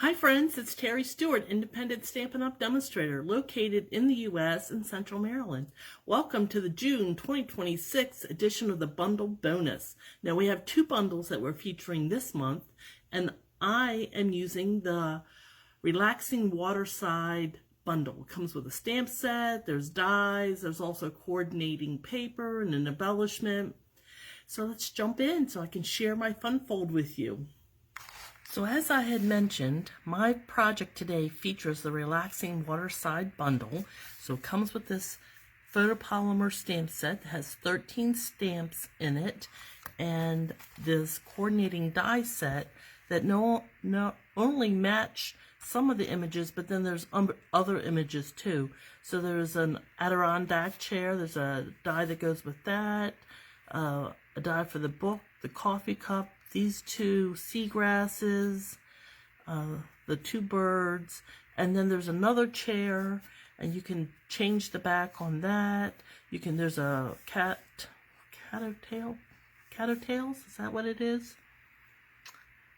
Hi friends, it's Terry Stewart, Independent Stampin' Up! Demonstrator, located in the U.S. in Central Maryland. Welcome to the June 2026 edition of the Bundle Bonus. Now we have two bundles that we're featuring this month, and I am using the Relaxing Waterside bundle. It comes with a stamp set, there's dies, there's also coordinating paper and an embellishment. So let's jump in so I can share my fun fold with you. So as I had mentioned, my project today features the Relaxing Waterside bundle. So it comes with this photopolymer stamp set that has 13 stamps in it, and this coordinating die set that not only match some of the images, but then there's other images too. So there's an Adirondack chair, there's a die that goes with that, a die for the book, the coffee cup, these two seagrasses, the two birds, and then there's another chair, and you can change the back on that. There's a cattails, is that what it is?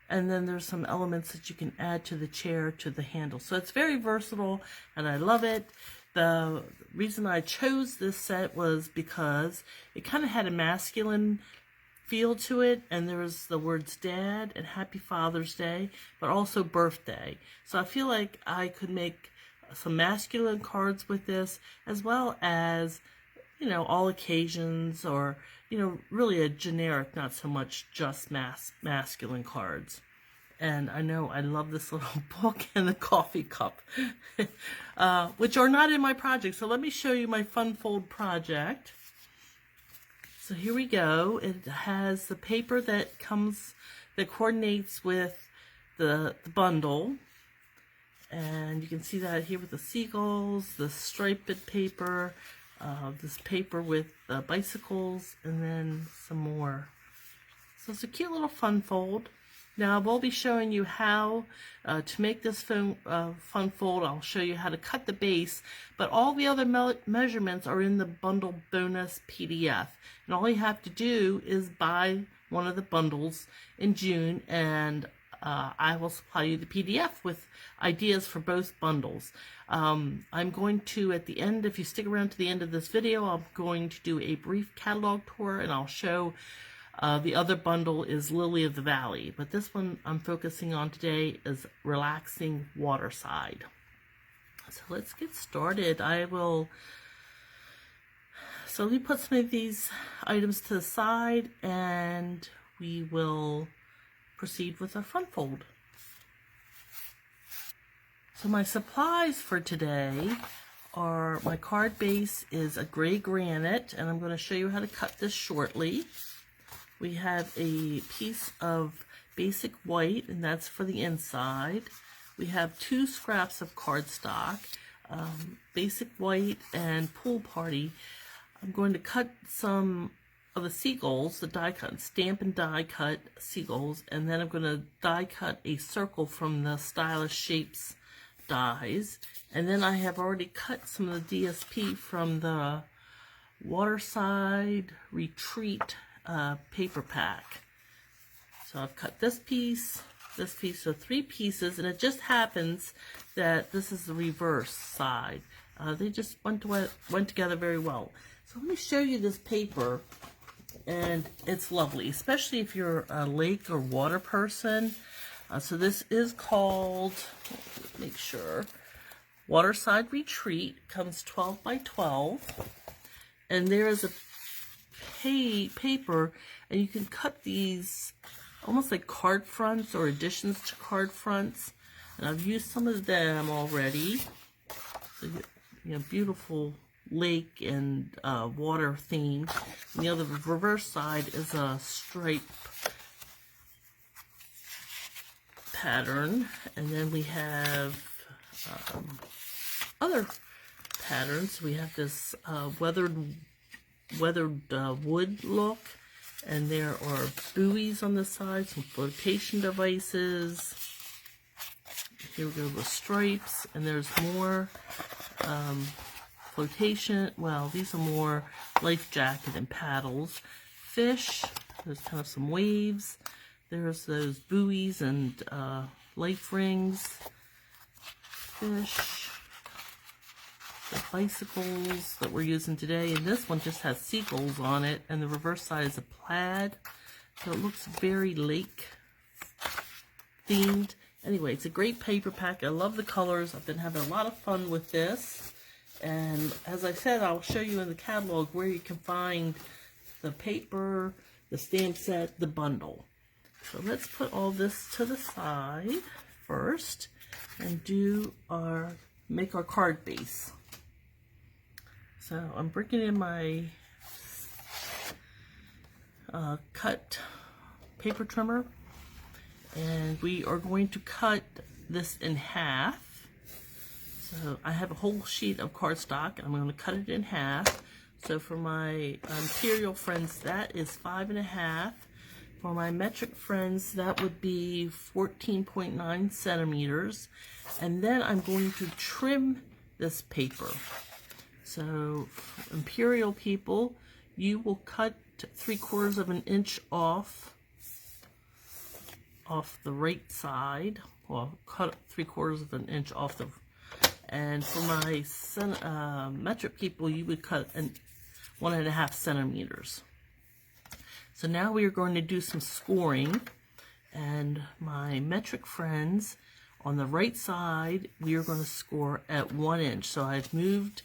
And then there's some elements that you can add to the chair, to the handle. So it's very versatile, and I love it. The reason I chose this set was because it kind of had a masculine feel to it, and there was the words Dad and Happy Father's Day, but also birthday. So I feel like I could make some masculine cards with this, as well as, all occasions, or, really a generic, not so much just masculine cards. And I know I love this little book and the coffee cup, which are not in my project. So let me show you my fun fold project. So here we go. It has the paper that coordinates with the bundle. And you can see that here with the seagulls, the striped paper, this paper with bicycles, and then some more. So it's a cute little fun fold. Now I will be showing you how to make this fun fold. I'll show you how to cut the base, but all the other measurements are in the bundle bonus PDF. And all you have to do is buy one of the bundles in June, and I will supply you the PDF with ideas for both bundles. I'm going to, at the end, if you stick around to the end of this video, I'm going to do a brief catalog tour, and I'll show the other bundle is Lily of the Valley, but this one I'm focusing on today is Relaxing Waterside. So let's get started. So let me put some of these items to the side, and we will proceed with our fun fold. So my supplies for today are, my card base is a gray granite, and I'm going to show you how to cut this shortly. We have a piece of basic white, and that's for the inside. We have two scraps of cardstock, basic white and pool party. I'm going to cut some of the seagulls, the die cut, Stampin' die cut seagulls, and then I'm going to die cut a circle from the Stylish Shapes dies. And then I have already cut some of the DSP from the Waterside Retreat paper pack. So I've cut this piece, so 3 pieces, and it just happens that this is the reverse side. They just went together very well. So let me show you this paper, and it's lovely, especially if you're a lake or water person. So this is called, make sure, Waterside Retreat. Comes 12 by 12, and there is a paper, and you can cut these almost like card fronts or additions to card fronts, and I've used some of them already. So beautiful lake and water theme. And the other reverse side is a stripe pattern, and then we have other patterns. We have this weathered wood look, and there are buoys on the side, some flotation devices. Here we go with stripes, and there's more flotation. Well, these are more life jacket and paddles. Fish, there's kind of some waves. There's those buoys and life rings, fish, the bicycles that we're using today. And this one just has seagulls on it, and the reverse side is a plaid. So it looks very lake themed. Anyway, it's a great paper pack. I love the colors. I've been having a lot of fun with this. And as I said, I'll show you in the catalog where you can find the paper, the stamp set, the bundle. So let's put all this to the side first and make our card base. So I'm bringing in my cut paper trimmer, and we are going to cut this in half. So I have a whole sheet of cardstock. I'm going to cut it in half. So for my imperial friends, that is 5.5. For my metric friends, that would be 14.9 centimeters. And then I'm going to trim this paper. So imperial people, you will cut 3/4 of an inch off the right side. Well, cut 3/4 of an inch off the. And for my metric people, you would cut 1.5 centimeters. So now we are going to do some scoring. And my metric friends, on the right side, we are going to score at 1 inch. So I've moved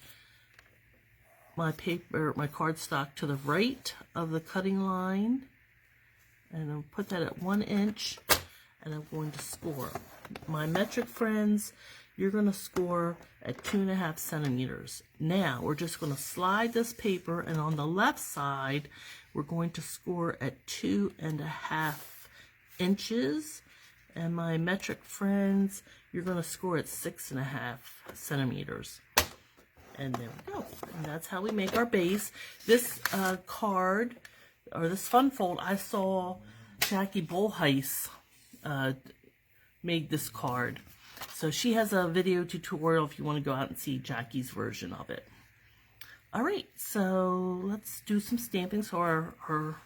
my cardstock to the right of the cutting line, and I'll put that at 1 inch, and I'm going to score. My metric friends, you're going to score at 2.5 centimeters. Now we're just going to slide this paper, and on the left side we're going to score at 2.5 inches, and my metric friends, you're going to score at 6.5 centimeters. And there we go. And that's how we make our base. This card, or this fun fold, I saw Jackie Bullheis made this card. So she has a video tutorial if you want to go out and see Jackie's version of it. Alright, so let's do some stamping. So our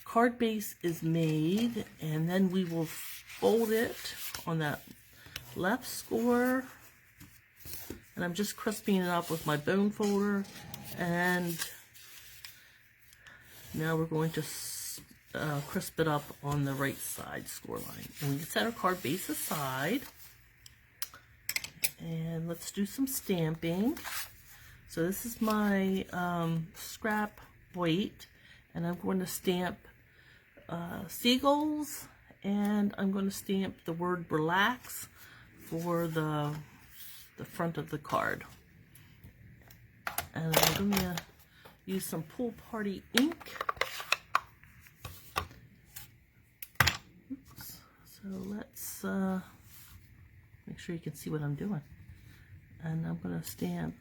card base is made, and then we will fold it on that left score. And I'm just crisping it up with my bone folder. And now we're going to crisp it up on the right side score line. And we can set our card base aside. And let's do some stamping. So this is my scrap white. And I'm going to stamp seagulls. And I'm going to stamp the word relax for the front of the card. And I'm going to use some Pool Party ink. Oops. So let's make sure you can see what I'm doing. And I'm going to stamp,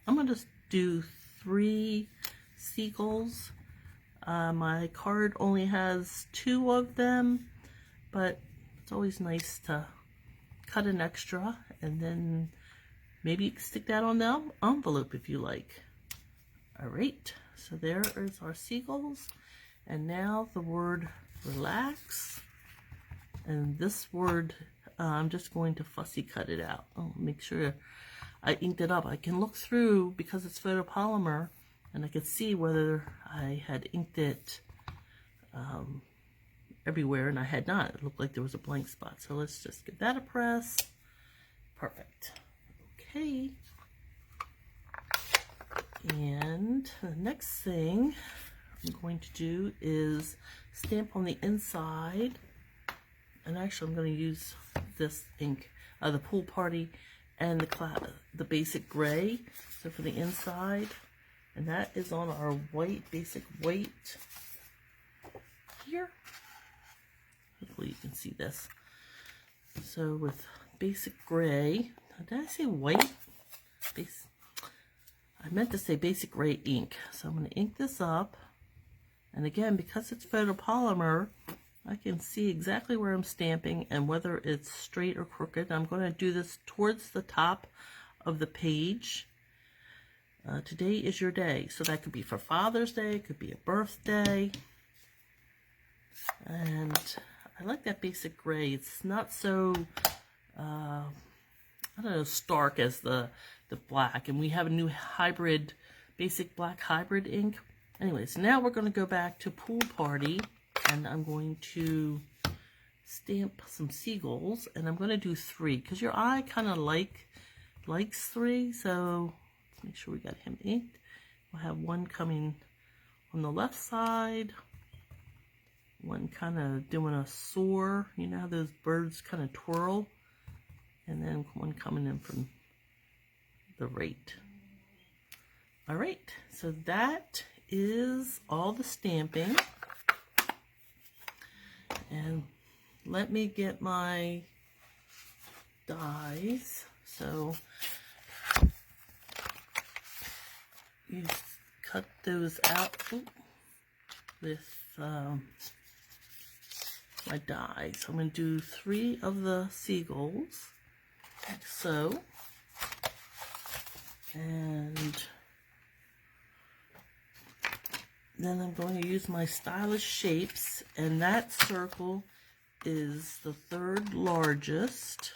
I'm going to do 3 seagulls. My card only has 2 of them, but it's always nice to cut an extra, and then maybe you can stick that on the envelope if you like. Alright, so there is our seagulls. And now the word relax. And this word, I'm just going to fussy cut it out. Oh, make sure I inked it up. I can look through, because it's photopolymer, and I could see whether I had inked it everywhere, and I had not. It looked like there was a blank spot. So let's just give that a press. Perfect. Okay. And the next thing I'm going to do is stamp on the inside. And actually I'm going to use this ink, the Pool Party and the basic gray. So for the inside, and that is on our white, basic white here. Hopefully you can see this. So with basic gray, did I say white? I meant to say basic gray ink. So I'm going to ink this up. And again, because it's photopolymer, I can see exactly where I'm stamping and whether it's straight or crooked. I'm going to do this towards the top of the page. Today is your day. So that could be for Father's Day, it could be a birthday. And I like that basic gray. It's not so, I don't know, stark as the black. And we have a new hybrid, basic black hybrid ink. Anyways, now we're going to go back to Pool Party, and I'm going to stamp some seagulls, and I'm going to do 3 because your eye kind of likes 3. So let's make sure we got him inked. We'll have one coming on the left side, one kind of doing a soar, you know how those birds kind of twirl, and then one coming in from the right. All right, so that is all the stamping. And let me get my dies. So you cut those out with my die. So I'm going to do 3 of the seagulls, like so. And then I'm going to use my Stylish Shapes, and that circle is the 3rd largest.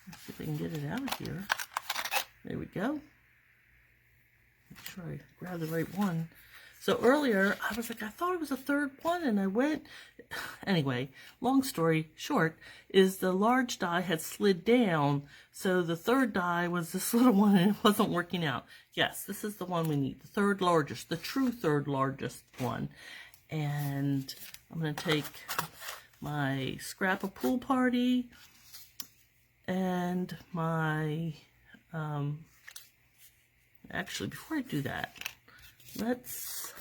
Let's see if I can get it out of here. There we go. Make sure I grab the right one. So earlier, I was like, I thought it was a 3rd one, and I went... Anyway, long story short, is the large die had slid down, so the 3rd die was this little one, and it wasn't working out. Yes, this is the one we need, the 3rd largest, the true 3rd largest one. And I'm going to take my scrap of Pool Party and my... actually, before I do that, let's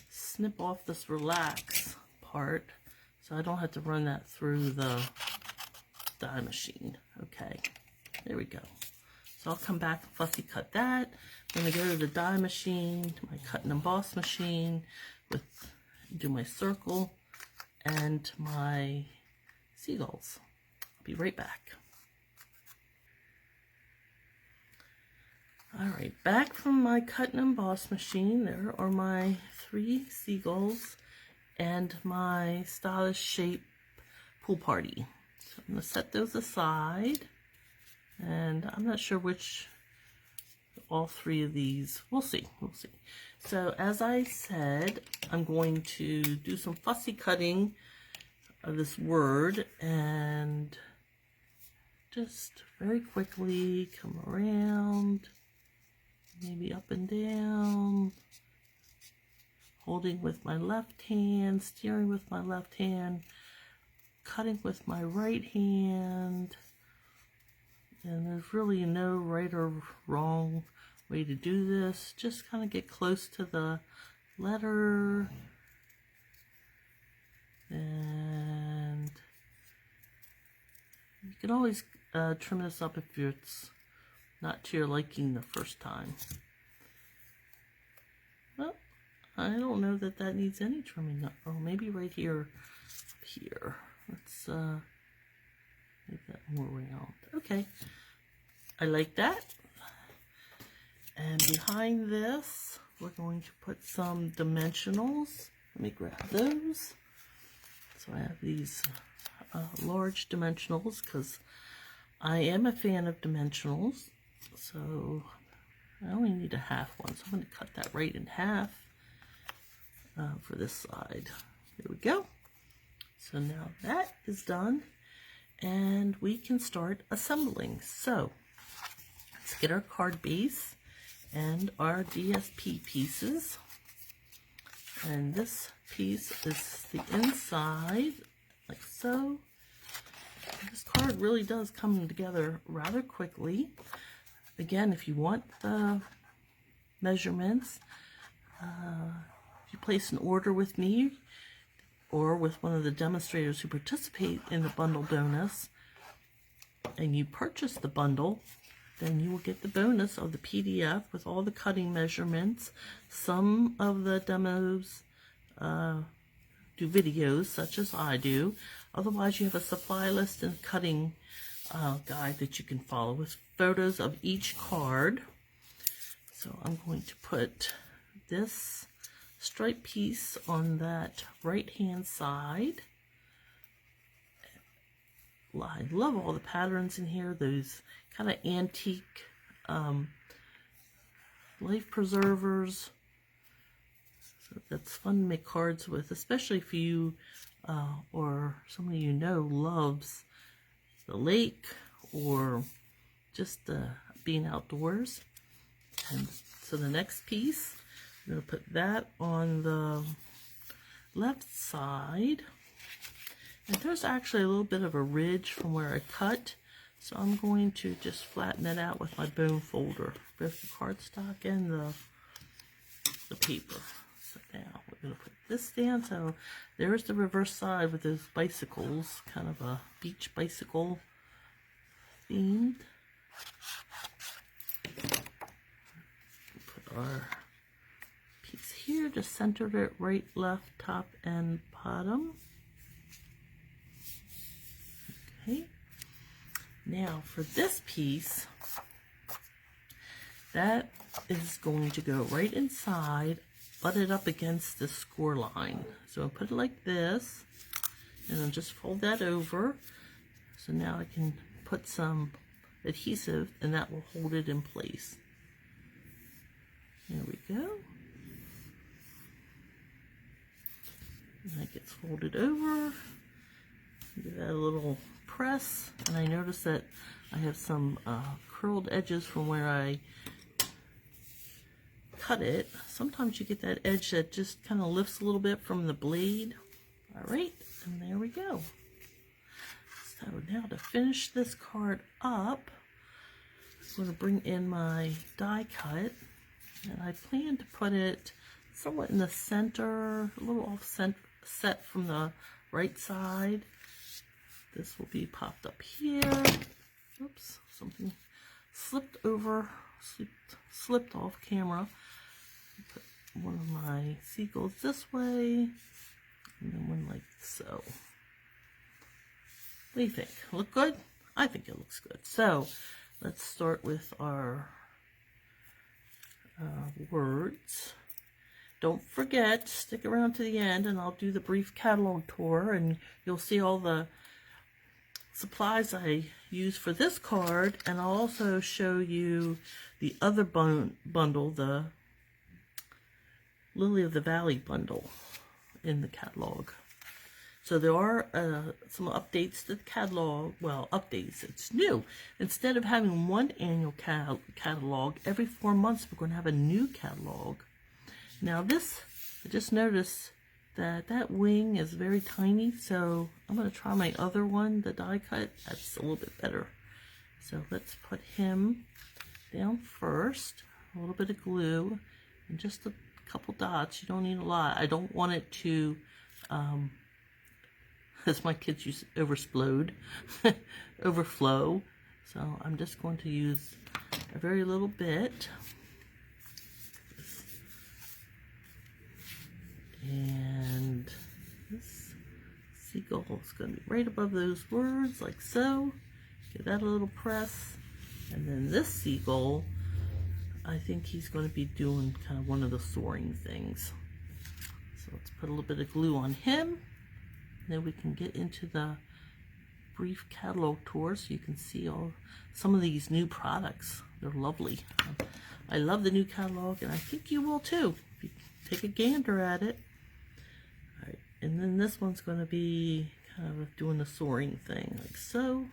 snip off this relax part so I don't have to run that through the die machine. Okay, there we go. So I'll come back and fussy cut that. I'm going to go to the die machine, to my cut and emboss machine, do my circle and my seagulls. I'll be right back. Alright, back from my cut and emboss machine. There are my 3 seagulls and my Stylish Shape Pool Party. So I'm going to set those aside, and I'm not sure which, all 3 of these, we'll see. So as I said, I'm going to do some fussy cutting of this word, and just very quickly come around, maybe up and down, holding with my left hand, steering with my left hand, cutting with my right hand. And there's really no right or wrong way to do this. Just kind of get close to the letter. And you can always trim this up if it's not to your liking the first time. Well, I don't know that that needs any trimming. Oh, maybe right here, here. Let's make that more round. Okay, I like that. And behind this, we're going to put some dimensionals. Let me grab those. So I have these large dimensionals because I am a fan of dimensionals. So I only need a half one, so I'm going to cut that right in half for this side. There we go. So now that is done, and we can start assembling. So let's get our card base and our DSP pieces. And this piece is the inside, like so. This card really does come together rather quickly. Again, if you want the measurements, if you place an order with me or with one of the demonstrators who participate in the bundle bonus, and you purchase the bundle, then you will get the bonus of the PDF with all the cutting measurements. Some of the demos do videos, such as I do. Otherwise, you have a supply list and cutting guide that you can follow with photos of each card. So I'm going to put this stripe piece on that right hand side. I love all the patterns in here, those kind of antique life preservers. So that's fun to make cards with, especially if you or somebody you know loves the lake or just being outdoors. And so the next piece, I'm going to put that on the left side. And there's actually a little bit of a ridge from where I cut, so I'm going to just flatten it out with my bone folder, both the cardstock and the paper. So now we're going to put this down. So there's the reverse side with those bicycles, kind of a beach bicycle themed. Put our piece here, just centered it right, left, top, and bottom. Okay, now for this piece, that is going to go right inside, butted up against the score line. So I'll put it like this, and I'll just fold that over. So now I can put some adhesive, and that will hold it in place. There we go. And that gets folded over. Give that a little press, and I notice that I have some curled edges from where I cut it. Sometimes you get that edge that just kind of lifts a little bit from the blade. Alright, and there we go. So now to finish this card up, I'm going to bring in my die cut, and I plan to put it somewhat in the center, a little offset from the right side. This will be popped up here. Oops, something slipped off camera. Put one of my seagulls this way, and then one like so. What do you think? Look good? I think it looks good. So let's start with our words. Don't forget, stick around to the end, and I'll do the brief catalog tour, and you'll see all the supplies I use for this card, and I'll also show you the other bundle, the Lily of the Valley bundle in the catalog. So there are some updates to the catalog. Well, updates, it's new. Instead of having one annual catalog, every 4 months we're going to have a new catalog. Now this, I just noticed that wing is very tiny, so I'm going to try my other one, the die cut. That's a little bit better. So let's put him down first. A little bit of glue and just a couple dots. You don't need a lot. I don't want it to, as my kids use, overflow. So I'm just going to use a very little bit. And this seagull is going to be right above those words, like so. Give that a little press. And then this seagull, I think he's going to be doing kind of one of the soaring things. So let's put a little bit of glue on him. Then we can get into the brief catalog tour so you can see some of these new products. They're lovely. I love the new catalog, and I think you will too if you take a gander at it. Alright, and then this one's going to be kind of doing the soaring thing, like so.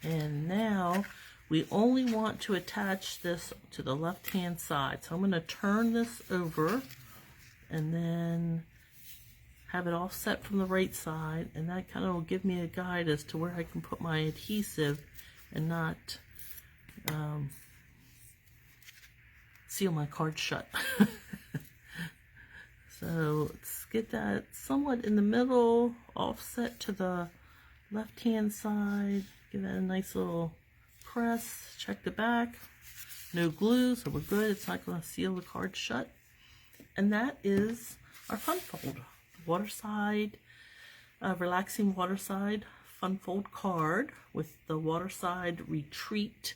And now we only want to attach this to the left hand side. So I'm going to turn this over and then have it all set from the right side, and that kind of will give me a guide as to where I can put my adhesive and not seal my card shut. So let's get that somewhat in the middle, offset to the left hand side. Give that a nice little press. Check the back. No glue, so we're good. It's not going to seal the card shut. And that is our fun fold. Waterside, Relaxing Waterside fun fold card with the Waterside Retreat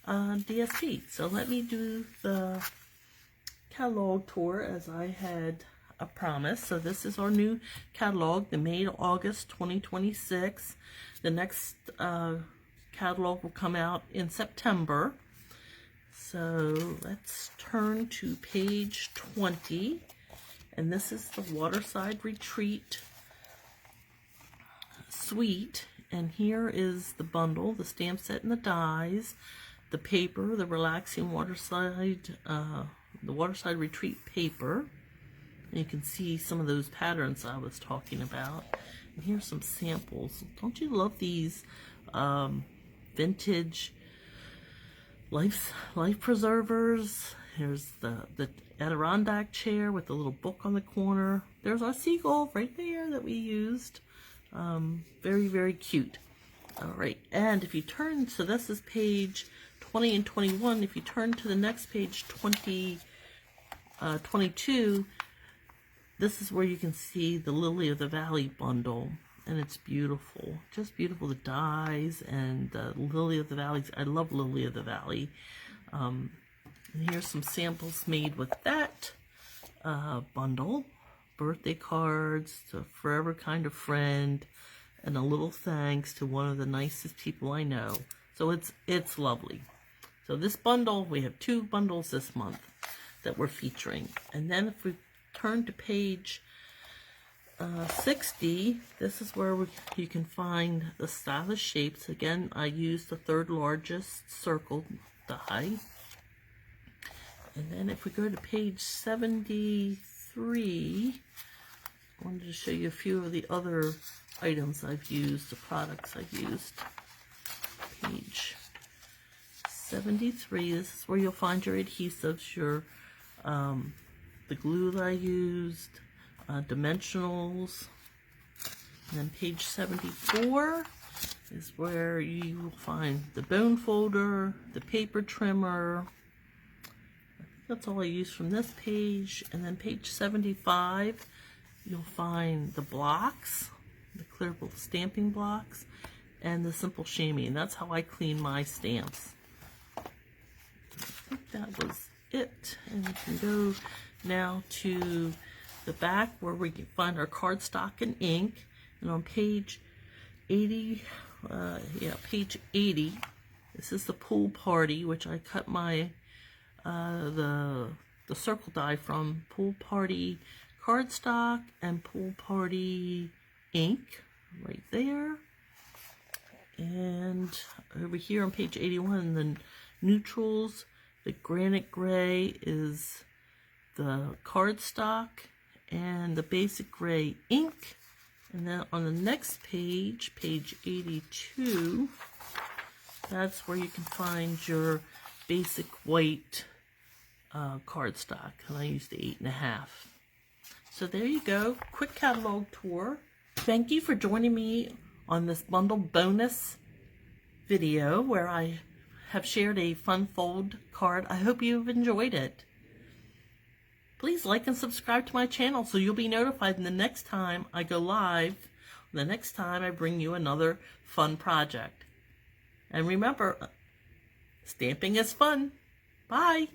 DSP. So let me do the catalog tour as I had promised. So this is our new catalog, the May to August 2026. The next catalog will come out in September. So let's turn to page 20, and this is the Waterside Retreat suite, and here is the bundle, the stamp set and the dies, the paper, the Relaxing Waterside, the Waterside Retreat paper. And you can see some of those patterns I was talking about. And here's some samples. Don't you love these vintage life preservers? Here's the Adirondack chair with the little book on the corner. There's our seagull right there that we used. Very, very cute. All right, and if you turn, so this is page 20 and 21. If you turn to the next page, 22, this is where you can see the Lily of the Valley bundle, and it's beautiful, just beautiful. The dies and the Lily of the Valley. I love Lily of the Valley. And here's some samples made with that bundle. Birthday cards, to Forever Kind of Friend, and a little thanks to one of the nicest people I know. So it's lovely. So this bundle, we have 2 bundles this month that we're featuring. And then if we turn to page 60, this is where you can find the stylish shapes. Again, I used the 3rd largest circle die. And then if we go to page 73, I wanted to show you a few of the other items I've used, the products I've used. Page 73, this is where you'll find your adhesives, your the glue that I used, dimensionals. And then page 74 is where you will find the bone folder, the paper trimmer. That's all I use from this page. And then page 75, you'll find the blocks, the clear stamping blocks, and the simple chamois. And that's how I clean my stamps. I think that was it. And you can go now to the back where we can find our cardstock and ink. And on page 80, page 80, this is the pool party, which I cut my the circle die from. Pool party cardstock and pool party ink right there. And over here on page 81, the neutrals, the granite gray is the cardstock and the basic gray ink. And then on the next page, page 82, that's where you can find your basic white cardstock, and I used the 8.5. So there you go, quick catalog tour. Thank you for joining me on this bundle bonus video where I have shared a fun fold card. I hope you've enjoyed it. Please like and subscribe to my channel so you'll be notified the next time I go live, the next time I bring you another fun project. And remember, stamping is fun. Bye.